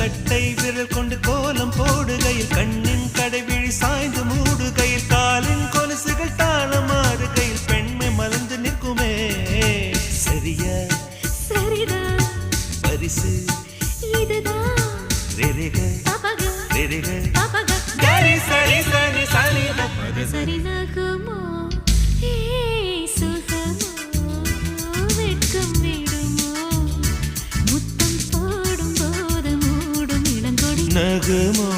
கட்டை விரல் கொண்டு கோலம் போடுகையில் கண்ணின் கடைவிழி சாய்ந்து மூடுகையில் காலின் கொலுசுகள் தாளமாடுகையில் பெண்மை மலர்ந்து நிற்குமே சரியா சரிதான் பரிசு இதுதான் ரெரிக பபக ரெரிக பபக கரி சரி சரி சரி பபக சரிதாகுமோ ஏ சுகமோ வெட்கம் விடுமோ முத்தம் போடும் போது மூடும் இளங்கொடி நகுமோ